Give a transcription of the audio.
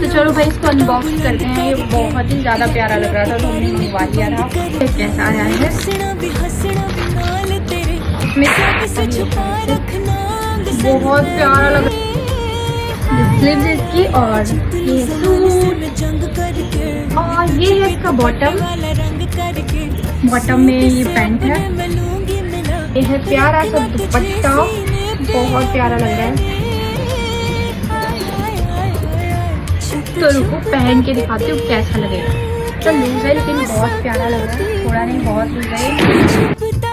तो चलो भाई इसको अनबॉक्स करते हैं। ये बहुत ही ज़्यादा प्यारा लग रहा था तो हमने मंगवा लिया था। कैसा आया है बहुत प्यारा लग रहा है स्लीव्स इसकी, और ये सूट, और ये है इसका बॉटम में ये पैंट है। ये है प्यारा सा दुपट्टा, बहुत प्यारा लग रहा है। तो रुको पहन के दिखाती हूँ कैसा लगेगा। तो लूज है लेकिन बहुत प्यारा लग रहा है, थोड़ा नहीं बहुत लूज है।